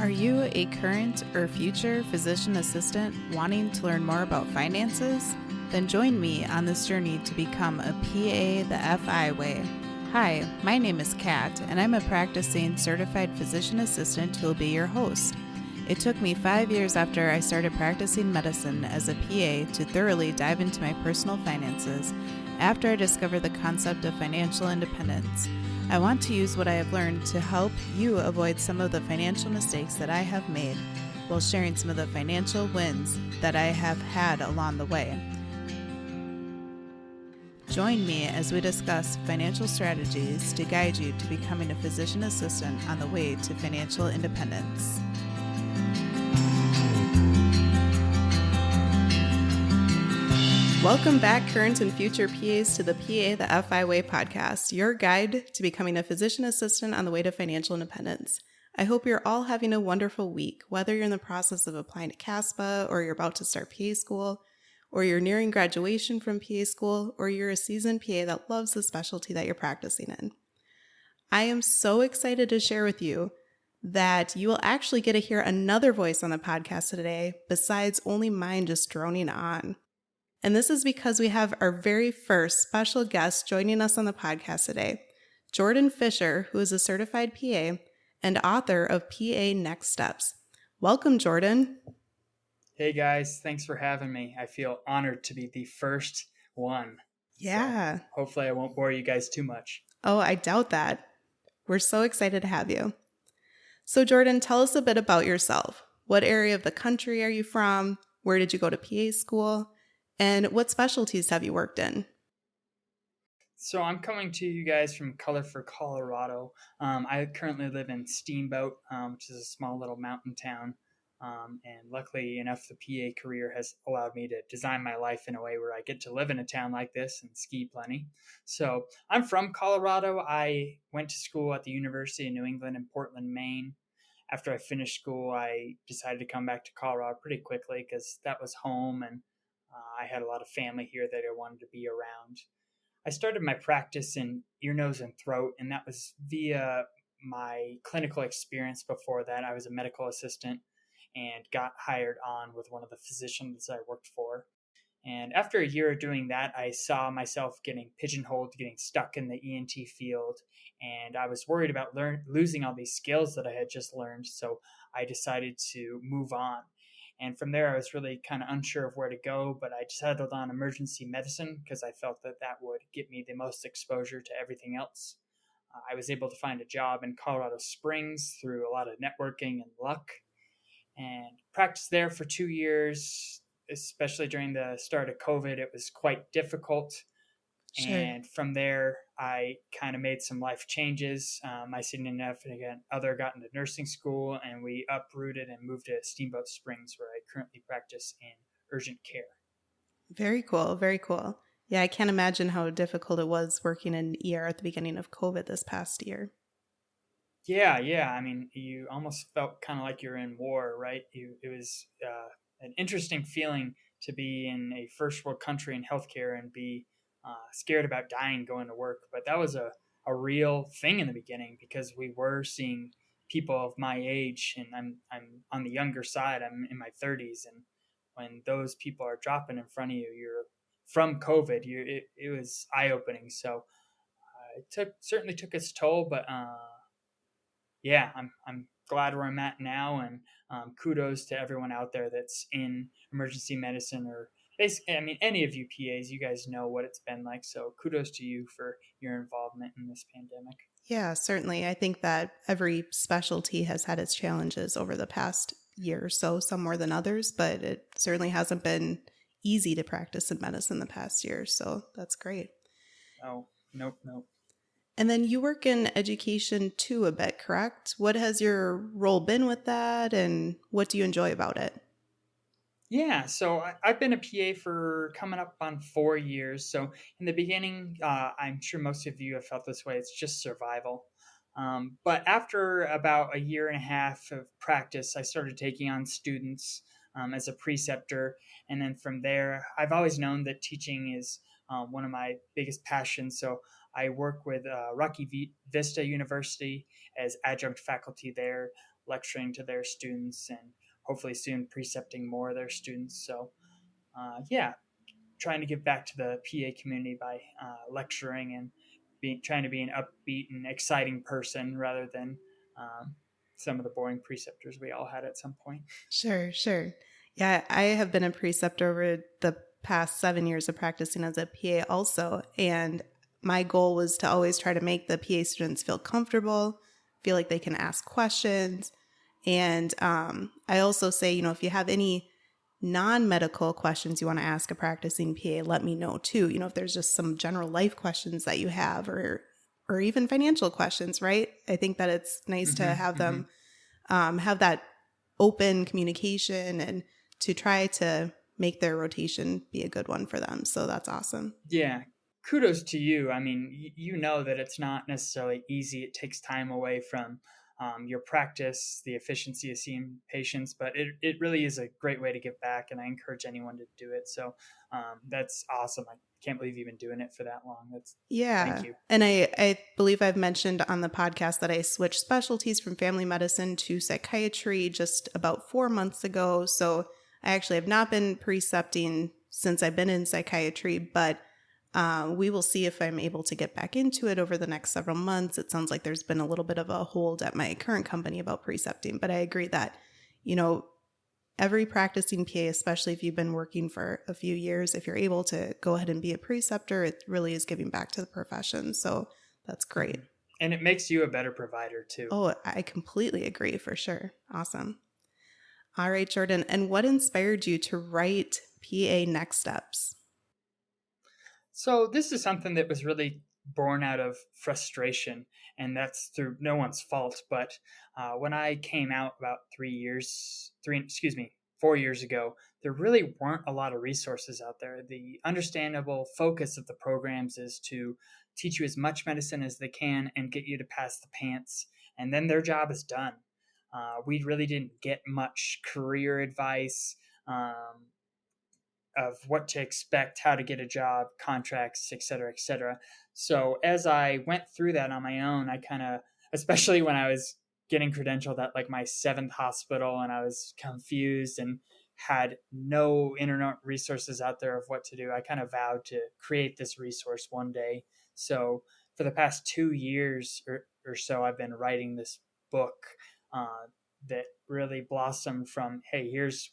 Are you a current or future physician assistant wanting to learn more about finances? Then join me on this journey to become a PA the FI way. Hi, my name is Kat, and I'm a practicing certified physician assistant who will be your host. It took me 5 years after I started practicing medicine as a PA to thoroughly dive into my personal finances after I discovered the concept of financial independence. I want to use what I have learned to help you avoid some of the financial mistakes that I have made while sharing some of the financial wins that I have had along the way. Join me as we discuss financial strategies to guide you to becoming a physician assistant on the way to financial independence. Welcome back, current and future PAs, to the PA the FI Way podcast, your guide to becoming a physician assistant on the way to financial independence. I hope you're all having a wonderful week, whether you're in the process of applying to CASPA, or you're about to start PA school, or you're nearing graduation from PA school, or you're a seasoned PA that loves the specialty that you're practicing in. I am so excited to share with you that you will actually get to hear another voice on the podcast today besides only mine just droning on. And this is because we have our very first special guest joining us on the podcast today, Jordan Fisher, who is a certified PA and author of PA Next Steps. Welcome, Jordan. Hey guys, thanks for having me. I feel honored to be the first one. Yeah. So hopefully I won't bore you guys too much. Oh, I doubt that. We're so excited to have you. So Jordan, tell us a bit about yourself. What area of the country are you from? Where did you go to PA school? And what specialties have you worked in? So I'm coming to you guys from Colorford, Colorado. I currently live in Steamboat, which is a small little mountain town. And luckily enough, the PA career has allowed me to design my life in a way where I get to live in a town like this and ski plenty. So I'm from Colorado. I went to school at the University of New England in Portland, Maine. After I finished school, I decided to come back to Colorado pretty quickly because that was home, and I had a lot of family here that I wanted to be around. I started my practice in ear, nose, and throat, and that was via my clinical experience. Before that, I was a medical assistant and got hired on with one of the physicians I worked for. And after a year of doing that, I saw myself getting pigeonholed, getting stuck in the ENT field, and I was worried about losing all these skills that I had just learned, so I decided to move on. And from there, I was really kind of unsure of where to go, but I settled on emergency medicine because I felt that that would get me the most exposure to everything else. I was able to find a job in Colorado Springs through a lot of networking and luck, and practiced there for 2 years, especially during the start of COVID. It was quite difficult. Sure. And from there, I kind of made some life changes. My significant other got into nursing school, and we uprooted and moved to Steamboat Springs, where I currently practice in urgent care. Very cool. Very cool. Yeah, I can't imagine how difficult it was working in ER at the beginning of COVID this past year. Yeah. I mean, you almost felt kind of like you're in war, right? It was an interesting feeling to be in a first world country in healthcare and be scared about dying going to work. But that was a real thing in the beginning because we were seeing people of my age, and I'm on the younger side. I'm in my 30s, and when those people are dropping in front of you, you're from COVID. It was eye opening. So it certainly took its toll, but yeah, I'm glad where I'm at now, and kudos to everyone out there that's in emergency medicine, or basically, I mean, any of you PAs, you guys know what it's been like. So kudos to you for your involvement in this pandemic. Yeah, certainly. I think that every specialty has had its challenges over the past year or so, some more than others, but it certainly hasn't been easy to practice in medicine the past year. So that's great. Oh, nope. And then you work in education too a bit, correct? What has your role been with that, and what do you enjoy about it? Yeah, so I've been a PA for coming up on 4 years. So in the beginning, I'm sure most of you have felt this way. It's just survival. But after about a year and a half of practice, I started taking on students as a preceptor. And then from there, I've always known that teaching is one of my biggest passions. So I work with Rocky Vista University as adjunct faculty there. lecturing to their students and hopefully soon precepting more of their students. So yeah, trying to give back to the PA community by lecturing and trying to be an upbeat and exciting person rather than some of the boring preceptors we all had at some point. Sure, sure. Yeah, I have been a preceptor over the past 7 years of practicing as a PA also. And my goal was to always try to make the PA students feel comfortable, feel like they can ask questions. And I also say, if you have any non-medical questions you want to ask a practicing PA, let me know too. If there's just some general life questions that you have or even financial questions, right? I think that it's nice to have them have that open communication and to try to make their rotation be a good one for them. So that's awesome. Yeah. Kudos to you. I mean, you know that it's not necessarily easy. It takes time away from your practice, the efficiency of seeing patients, but it really is a great way to give back, and I encourage anyone to do it. So that's awesome. I can't believe you've been doing it for that long. Thank you. And I believe I've mentioned on the podcast that I switched specialties from family medicine to psychiatry just about 4 months ago. So I actually have not been precepting since I've been in psychiatry, but we will see if I'm able to get back into it over the next several months. It sounds like there's been a little bit of a hold at my current company about precepting, but I agree that, every practicing PA, especially if you've been working for a few years, if you're able to go ahead and be a preceptor, it really is giving back to the profession. So that's great. And it makes you a better provider too. Oh, I completely agree, for sure. Awesome. All right, Jordan. And what inspired you to write PA Next Steps? So this is something that was really born out of frustration, and that's through no one's fault. But when I came out about 4 years ago, there really weren't a lot of resources out there. The understandable focus of the programs is to teach you as much medicine as they can and get you to pass the pants, and then their job is done. We really didn't get much career advice of what to expect, how to get a job, contracts, et cetera, et cetera. So as I went through that on my own, I kind of, especially when I was getting credentialed at like my 7th hospital and I was confused and had no internet resources out there of what to do, I kind of vowed to create this resource one day. So for the past 2 years or so, I've been writing this book that really blossomed from, hey, here's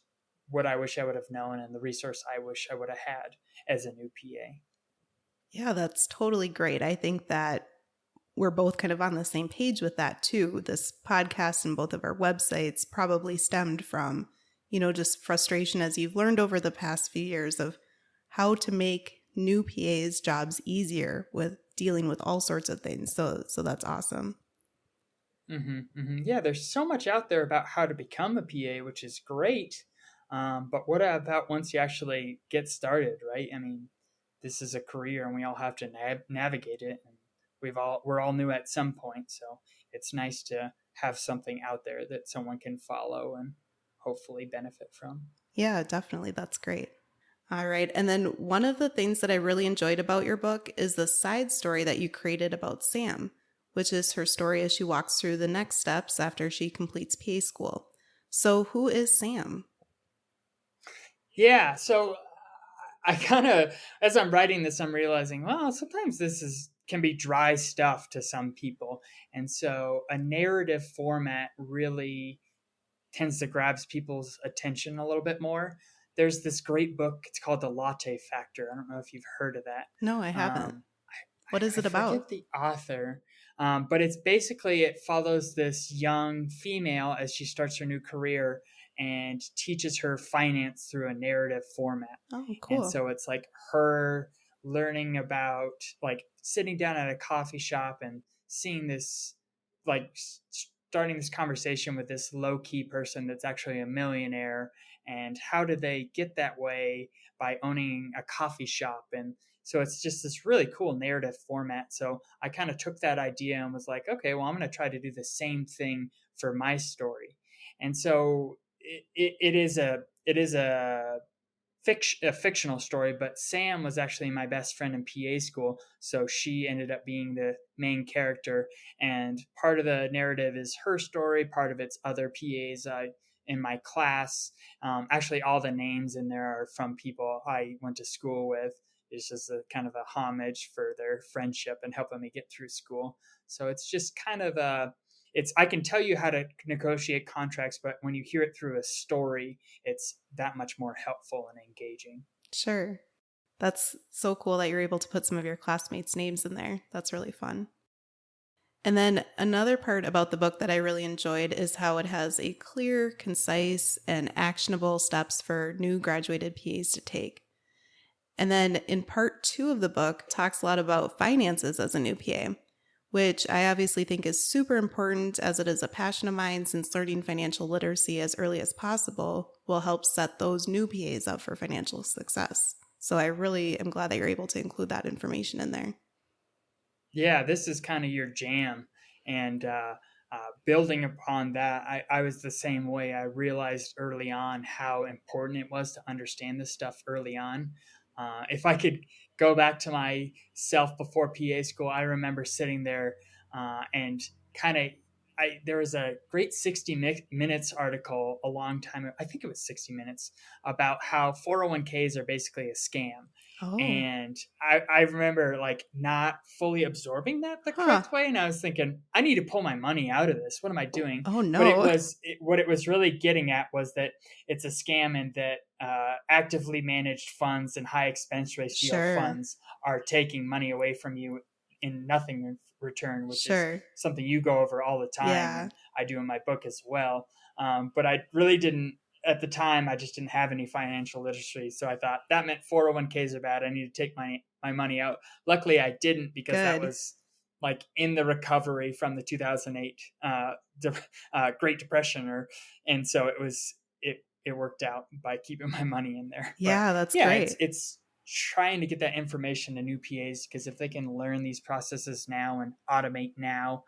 what I wish I would have known and the resource I wish I would have had as a new PA. Yeah, that's totally great. I think that we're both kind of on the same page with that too. This podcast and both of our websites probably stemmed from, just frustration as you've learned over the past few years of how to make new PAs' jobs easier with dealing with all sorts of things. So that's awesome. Yeah, there's so much out there about how to become a PA, which is great. But what about once you actually get started, right? I mean, this is a career and we all have to navigate it. And we're all new at some point. So it's nice to have something out there that someone can follow and hopefully benefit from. Yeah, definitely. That's great. All right. And then one of the things that I really enjoyed about your book is the side story that you created about Sam, which is her story as she walks through the next steps after she completes PA school. So who is Sam? Yeah, so I kind of, as I'm writing this, I'm realizing, well, sometimes can be dry stuff to some people. And so a narrative format really tends to grab people's attention a little bit more. There's this great book. It's called The Latte Factor. I don't know if you've heard of that. No, I haven't. What is it about? I forget the author, but it's basically, it follows this young female as she starts her new career and teaches her finance through a narrative format. Oh, cool. And so it's like her learning about, like, sitting down at a coffee shop and seeing this, like, starting this conversation with this low-key person that's actually a millionaire, and how do they get that way by owning a coffee shop. And so it's just this really cool narrative format. So I kind of took that idea and was like, okay, well, I'm going to try to do the same thing for my story. And so it is a a fictional story, but Sam was actually my best friend in PA school. So she ended up being the main character. And part of the narrative is her story, part of it's other PAs in my class. Actually, all the names in there are from people I went to school with. It's just a kind of a homage for their friendship and helping me get through school. So it's just kind of I can tell you how to negotiate contracts, but when you hear it through a story, it's that much more helpful and engaging. Sure. That's so cool that you're able to put some of your classmates' names in there. That's really fun. And then another part about the book that I really enjoyed is how it has a clear, concise, and actionable steps for new graduated PAs to take. And then in part 2 of the book, talks a lot about finances as a new PA, which I obviously think is super important as it is a passion of mine, since learning financial literacy as early as possible will help set those new PAs up for financial success. So I really am glad that you're able to include that information in there. Yeah, this is kind of your jam. And building upon that, I was the same way. I realized early on how important it was to understand this stuff early on. If I could go back to myself before PA school, I remember sitting there and kind of there was a great 60 Minutes article a long time ago, I think it was 60 Minutes, about how 401ks are basically a scam. Oh. And I remember like not fully absorbing that the correct way. And I was thinking, I need to pull my money out of this. What am I doing? Oh, no. But what it was really getting at was that it's a scam, and that actively managed funds and high expense ratio funds are taking money away from you in nothing in return, which is something you go over all the time. Yeah. I do in my book as well. But I really didn't, at the time, I just didn't have any financial literacy. So I thought that meant 401ks are bad. I need to take my money out. Luckily, I didn't, because that was like in the recovery from the 2008 Great Depression. And so it worked out by keeping my money in there. Yeah, but that's great. It's trying to get that information to new PAs, because if they can learn these processes now and automate now,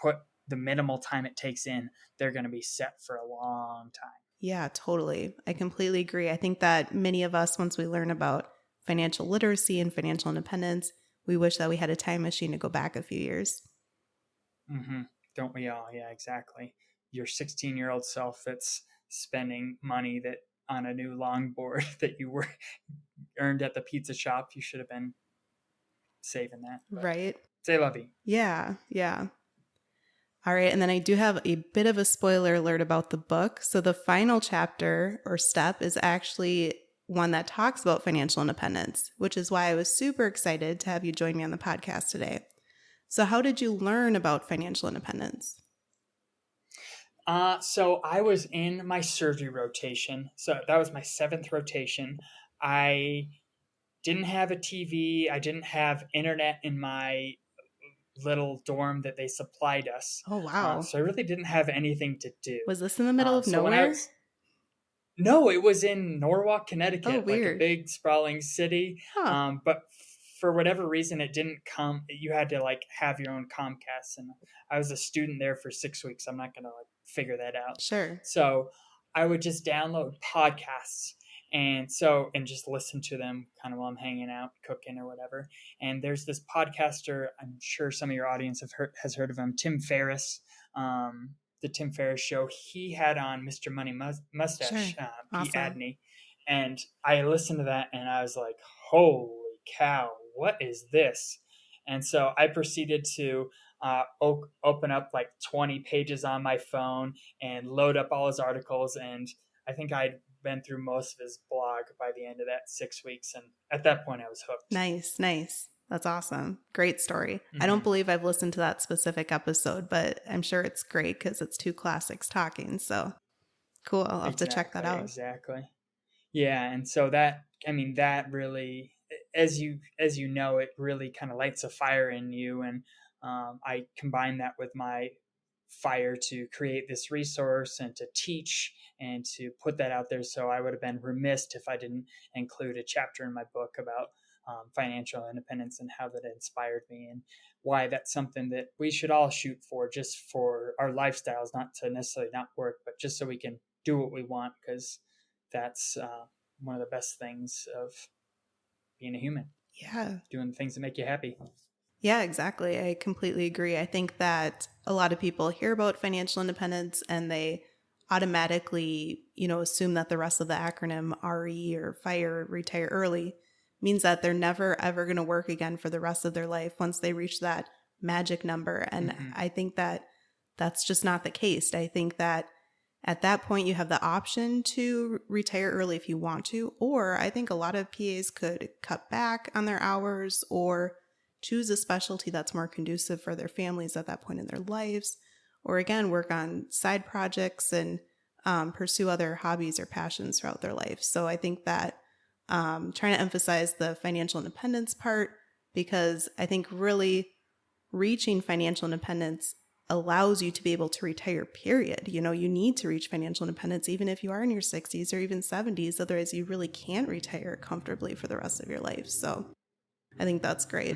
put the minimal time it takes in, they're going to be set for a long time. Yeah, totally. I completely agree. I think that many of us, once we learn about financial literacy and financial independence, we wish that we had a time machine to go back a few years. Mm-hmm. Don't we all? Yeah, exactly. Your 16-year-old self that's spending money that on a new longboard that you were earned at the pizza shop, you should have been saving that. Right. C'est la vie. Yeah, yeah. All right, and then I do have a bit of a spoiler alert about the book. So the final chapter or step is actually one that talks about financial independence, which is why I was super excited to have you join me on the podcast today. So how did you learn about financial independence? So I was in my surgery rotation. So that was my 7th rotation. I didn't have a TV. I didn't have internet in my little dorm that they supplied us. Oh, wow. So I really didn't have anything to do. Was this in the middle of nowhere? No, it was in Norwalk, Connecticut. Oh, weird. Like a big sprawling city. Huh. But for whatever reason, it didn't come. You had to like have your own Comcast, and I was a student there for 6 weeks. I'm not going to like figure that out. Sure. So I would just download podcasts and just listen to them kind of while I'm hanging out, cooking or whatever. And there's this podcaster, I'm sure some of your audience has heard of him, Tim Ferriss, the Tim Ferriss Show. He had on Mr. Money Mustache, Sure. Pete Adney. And I listened to that and I was like, holy cow, what is this? And so I proceeded to open up like 20 pages on my phone and load up all his articles. And I think I'd been through most of his blog by the end of that 6 weeks. And at that point, I was hooked. Nice. That's awesome. Great story. Mm-hmm. I don't believe I've listened to that specific episode, but I'm sure it's great because it's 2 classics talking. So cool. I'll have to check that out. Exactly. Yeah. And so that really, as you know, it really kind of lights a fire in you. And I combine that with my fire to create this resource and to teach and to put that out there. So I would have been remiss if I didn't include a chapter in my book about financial independence and how that inspired me, and why that's something that we should all shoot for, just for our lifestyles, not to necessarily not work, but just so we can do what we want, because that's one of the best things of being a human, Yeah. doing things that make you happy. Yeah, exactly. I completely agree. I think that a lot of people hear about financial independence and they automatically, assume that the rest of the acronym RE or FIRE, retire early, means that they're never ever going to work again for the rest of their life once they reach that magic number. And I think that that's just not the case. I think that at that point, you have the option to retire early if you want to, or I think a lot of PAs could cut back on their hours or choose a specialty that's more conducive for their families at that point in their lives, or again, work on side projects and pursue other hobbies or passions throughout their life. So I think that trying to emphasize the financial independence part, because I think really reaching financial independence allows you to be able to retire, period. You need to reach financial independence even if you are in your 60s or even 70s. Otherwise, you really can't retire comfortably for the rest of your life. So I think that's great.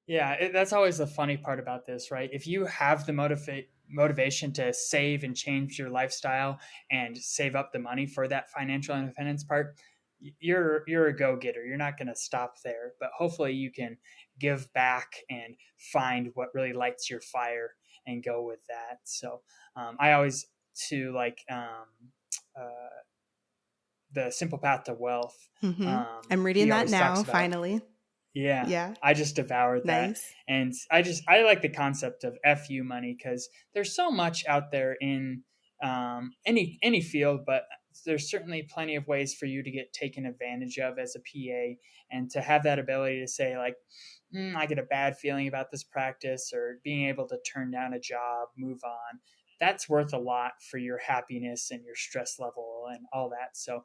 Yeah, that's always the funny part about this, right? If you have the motivation to save and change your lifestyle and save up the money for that financial independence part, you're a go-getter. You're not going to stop there, but hopefully you can give back and find what really lights your fire and go with that. So I always the Simple Path to Wealth. I'm reading that now, finally. Yeah. I just devoured that. Nice. And I like the concept of FU money because there's so much out there in any field, but there's certainly plenty of ways for you to get taken advantage of as a PA, and to have that ability to say like, I get a bad feeling about this practice, or being able to turn down a job, move on. That's worth a lot for your happiness and your stress level and all that. So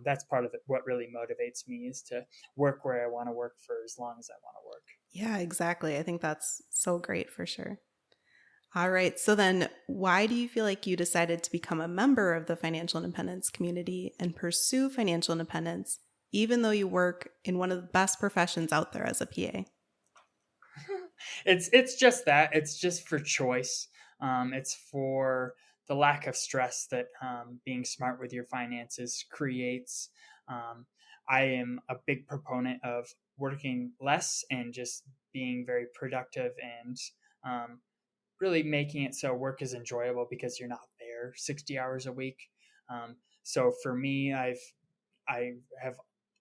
that's part of what really motivates me, is to work where I want to work for as long as I want to work. Yeah, exactly. I think that's so great for sure. All right. So then why do you feel like you decided to become a member of the financial independence community and pursue financial independence, even though you work in one of the best professions out there as a PA? It's just that. It's just for choice. It's for the lack of stress that being smart with your finances creates. I am a big proponent of working less and just being very productive, and really making it so work is enjoyable because you're not there 60 hours a week. So for me, I have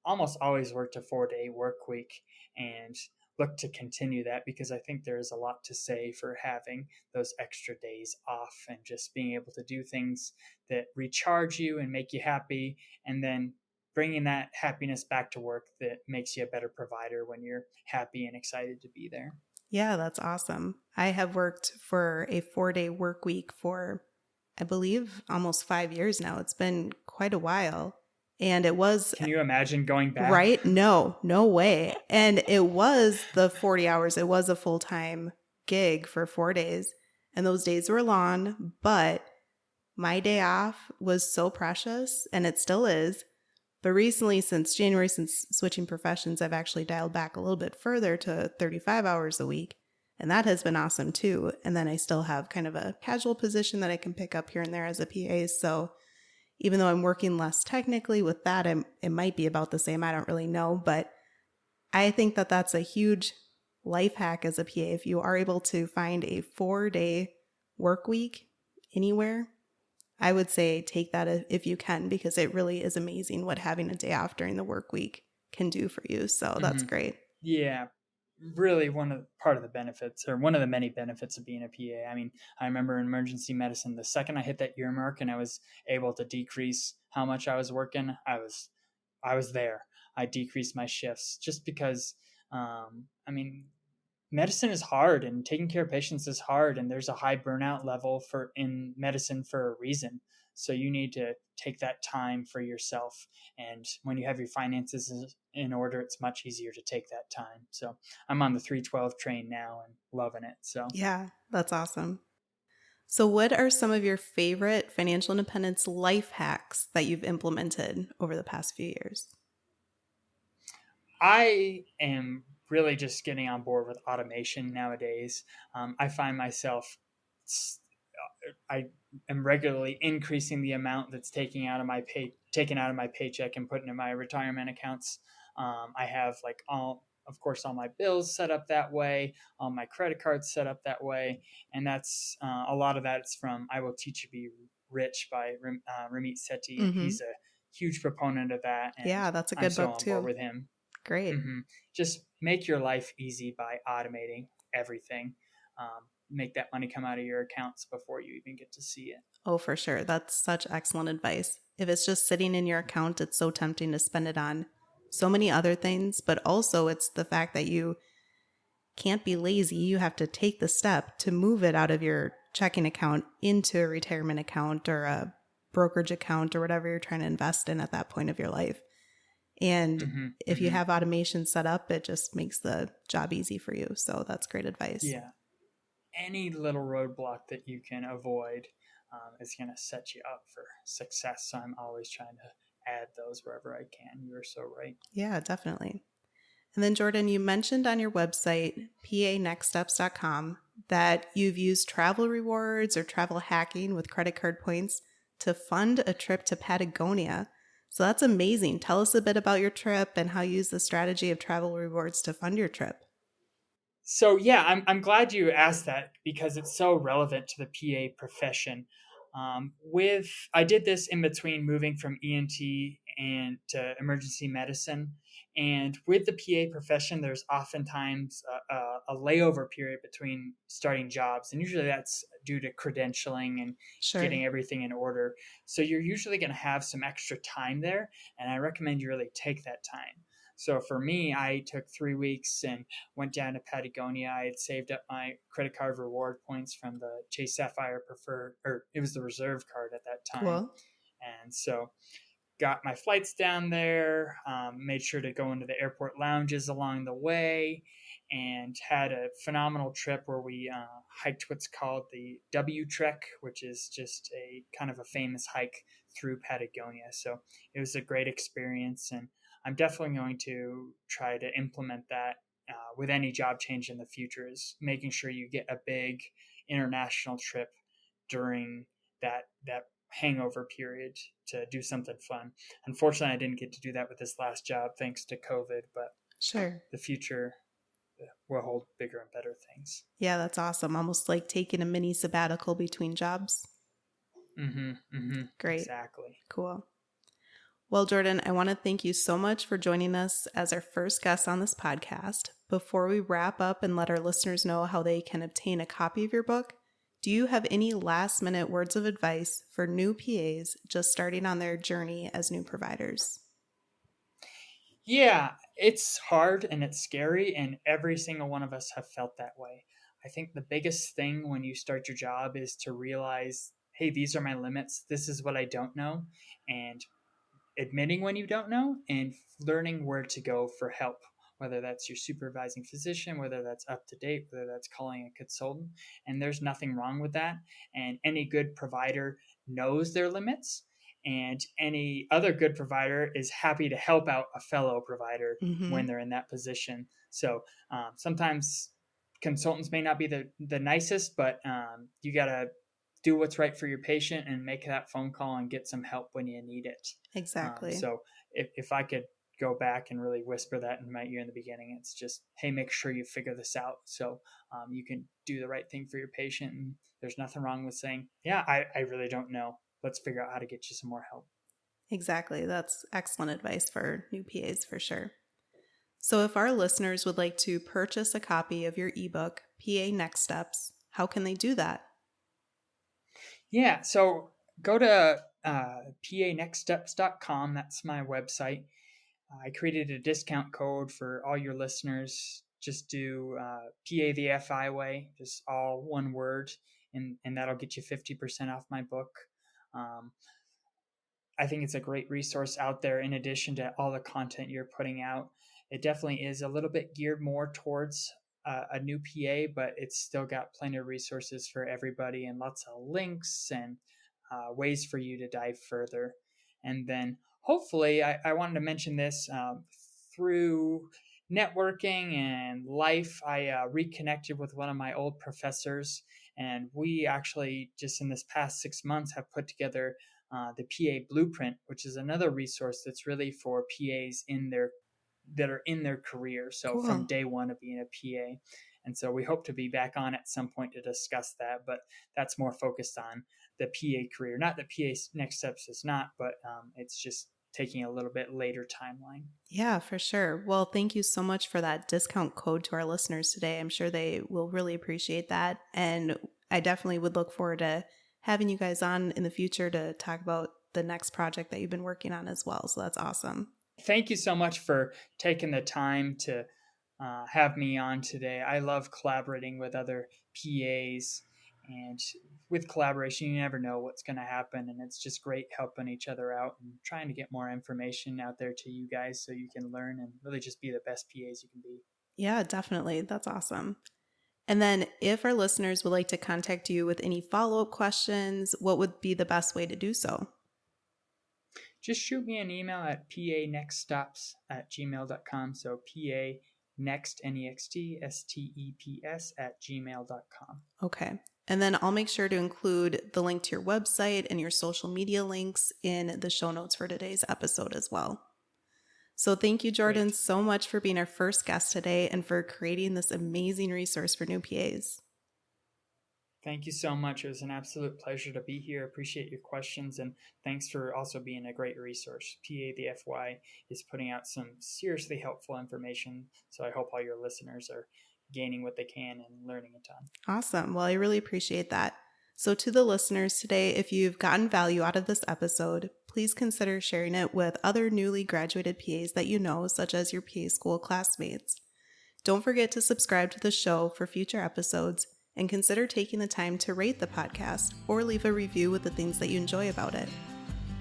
almost always worked a 4-day work week, and look to continue that because I think there is a lot to say for having those extra days off and just being able to do things that recharge you and make you happy, and then bringing that happiness back to work that makes you a better provider when you're happy and excited to be there. Yeah, that's awesome. I have worked for a 4-day work week for, I believe, almost 5 years now. It's been quite a while. And it was... Can you imagine going back? Right? No way. And it was the 40 hours. It was a full-time gig for 4 days. And those days were long, but my day off was so precious, and it still is. But recently, since January, since switching professions, I've actually dialed back a little bit further to 35 hours a week. And that has been awesome too. And then I still have kind of a casual position that I can pick up here and there as a PA. So even though I'm working less technically with that, it might be about the same. I don't really know. But I think that that's a huge life hack as a PA. If you are able to find a 4-day work week anywhere, I would say take that if you can, because it really is amazing what having a day off during the work week can do for you. So that's great. Yeah, really part of the benefits, or one of the many benefits of being a PA. I mean, I remember in emergency medicine, the second I hit that year mark and I was able to decrease how much I was working, I was there. I decreased my shifts just because, I mean, medicine is hard and taking care of patients is hard, and there's a high burnout level in medicine for a reason. So you need to take that time for yourself, and when you have your finances in order, it's much easier to take that time. So I'm on the 312 train now and loving it. So yeah, that's awesome. So what are some of your favorite financial independence life hacks that you've implemented over the past few years? I am really just getting on board with automation nowadays. I find myself, I am regularly increasing the amount that's taken out of my paycheck and putting in my retirement accounts. I have like of course, all my bills set up that way, all my credit cards set up that way, and that's a lot of that's from "I Will Teach You to Be Rich" by Ramit Sethi, and Mm-hmm. he's a huge proponent of that, and Yeah, that's a I'm good so book on board too. with him. Great. Just make your life easy by automating everything. Make that money come out of your accounts before you even get to see it. Oh, for sure. That's such excellent advice. If it's just sitting in your account, it's so tempting to spend it on so many other things, but also it's the fact that you can't be lazy. You have to take the step to move it out of your checking account into a retirement account or a brokerage account or whatever you're trying to invest in at that point of your life. And if you have automation set up, it just makes the job easy for you. So that's great advice. Yeah. Any little roadblock that you can avoid is going to set you up for success. So I'm always trying to add those wherever I can. You're so right. Yeah, definitely. And then, Jordan, you mentioned on your website, panextsteps.com, that you've used travel rewards or travel hacking with credit card points to fund a trip to Patagonia. So that's amazing. Tell us a bit about your trip and how you use the strategy of travel rewards to fund your trip. So yeah, I'm glad you asked that because it's so relevant to the PA profession. I did this in between moving from ENT and to emergency medicine, and with the PA profession, there's oftentimes a layover period between starting jobs, and usually that's due to credentialing and getting everything in order. So you're usually going to have some extra time there, and I recommend you really take that time. So for me, I took 3 weeks and went down to Patagonia. I had saved up my credit card reward points from the Chase Sapphire Preferred, or it was the Reserve card at that time. Cool. And so got my flights down there, made sure to go into the airport lounges along the way, and had a phenomenal trip where we hiked what's called the W Trek, which is just a kind of a famous hike through Patagonia. So it was a great experience, and I'm definitely going to try to implement that with any job change in the future, is making sure you get a big international trip during that hangover period to do something fun. Unfortunately, I didn't get to do that with this last job thanks to COVID, but the future will hold bigger and better things. Yeah, that's awesome. Almost like taking a mini sabbatical between jobs. Great. Exactly. Cool. Well, Jordan, I want to thank you so much for joining us as our first guest on this podcast. Before we wrap up and let our listeners know how they can obtain a copy of your book, do you have any last-minute words of advice for new PAs just starting on their journey as new providers? Yeah, it's hard and it's scary, and every single one of us have felt that way. I think the biggest thing when you start your job is to realize, hey, these are my limits. This is what I don't know. And admitting when you don't know and learning where to go for help, whether that's your supervising physician, whether that's up to date, whether that's calling a consultant. And there's nothing wrong with that. And any good provider knows their limits, and any other good provider is happy to help out a fellow provider when they're in that position. So sometimes consultants may not be the nicest, but you got to do what's right for your patient and make that phone call and get some help when you need it. Exactly. So if I could go back and really whisper that in my ear in the beginning, it's just, hey, make sure you figure this out so you can do the right thing for your patient. And there's nothing wrong with saying, yeah, I really don't know. Let's figure out how to get you some more help. Exactly. That's excellent advice for new PAs for sure. So if our listeners would like to purchase a copy of your ebook, PA Next Steps, how can they do that? Yeah, so go to panextsteps.com. That's my website. I created a discount code for all your listeners. Just do PA the FI way, just all one word, and that'll get you 50% off my book. I think it's a great resource out there in addition to all the content you're putting out. It definitely is a little bit geared more towards a new PA, but it's still got plenty of resources for everybody and lots of links and ways for you to dive further. And then hopefully, I wanted to mention this through networking and life, I reconnected with one of my old professors, And we actually just in this past 6 months have put together the PA Blueprint, which is another resource that's really for PAs that are in their career. So Cool. from day one of being a PA. And so we hope to be back on at some point to discuss that, but that's more focused on the PA career. Not that PA Next Steps is not, but it's just taking a little bit later timeline. Yeah, for sure. Well, thank you so much for that discount code to our listeners today. I'm sure they will really appreciate that. And I definitely would look forward to having you guys on in the future to talk about the next project that you've been working on as well. So that's awesome. Thank you so much for taking the time to have me on today. I love collaborating with other PAs, and with collaboration, you never know what's going to happen. And it's just great helping each other out and trying to get more information out there to you guys so you can learn and really just be the best PAs you can be. Yeah, definitely. That's awesome. And then if our listeners would like to contact you with any follow-up questions, what would be the best way to do so? Just shoot me an email at panextsteps@gmail.com. So PANEXT, NEXT, STEPS @gmail.com. Okay. And then I'll make sure to include the link to your website and your social media links in the show notes for today's episode as well. So thank you, Jordan, Great. so much for being our first guest today and for creating this amazing resource for new PAs. Thank you so much. It was an absolute pleasure to be here. Appreciate your questions, and thanks for also being a great resource. PA the FY is putting out some seriously helpful information, so I hope all your listeners are gaining what they can and learning a ton. Awesome. Well, I really appreciate that. So to the listeners today, if you've gotten value out of this episode, please consider sharing it with other newly graduated PAs that you know, such as your PA school classmates. Don't forget to subscribe to the show for future episodes, and consider taking the time to rate the podcast or leave a review with the things that you enjoy about it.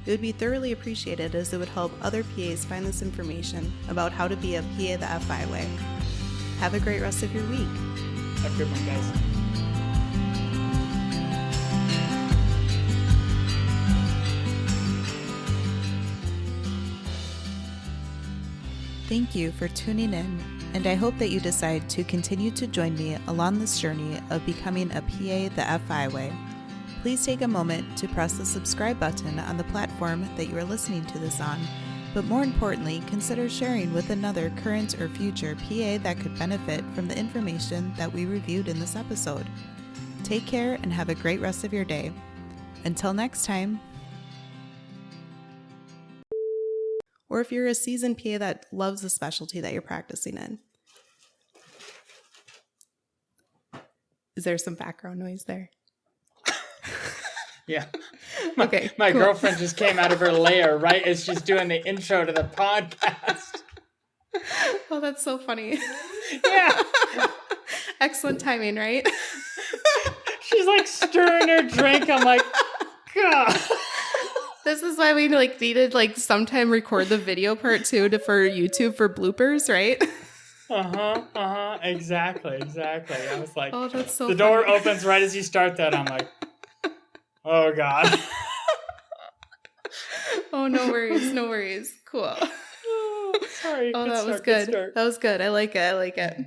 It would be thoroughly appreciated, as it would help other PAs find this information about how to be a PA the FI way. Have a great rest of your week. Have a good one, guys. Thank you for tuning in, and I hope that you decide to continue to join me along this journey of becoming a PA the FI way. Please take a moment to press the subscribe button on the platform that you are listening to this on, but more importantly, consider sharing with another current or future PA that could benefit from the information that we reviewed in this episode. Take care and have a great rest of your day. Until next time. Or if you're a seasoned PA that loves the specialty that you're practicing in. Is there some background noise there? Yeah. Okay. My cool. girlfriend just came out of her lair right as she's doing the intro to the podcast. Oh, that's so funny. Yeah. Excellent timing, right? She's like stirring her drink. I'm like, God. This is why we needed sometime record the video part too for YouTube for bloopers, right? Exactly. I was like, Oh, that's so the door funny. opens right as you start that. I'm like, oh God. Oh, no worries. Cool. Sorry. Oh, that was Good good. start. That was good. I like it.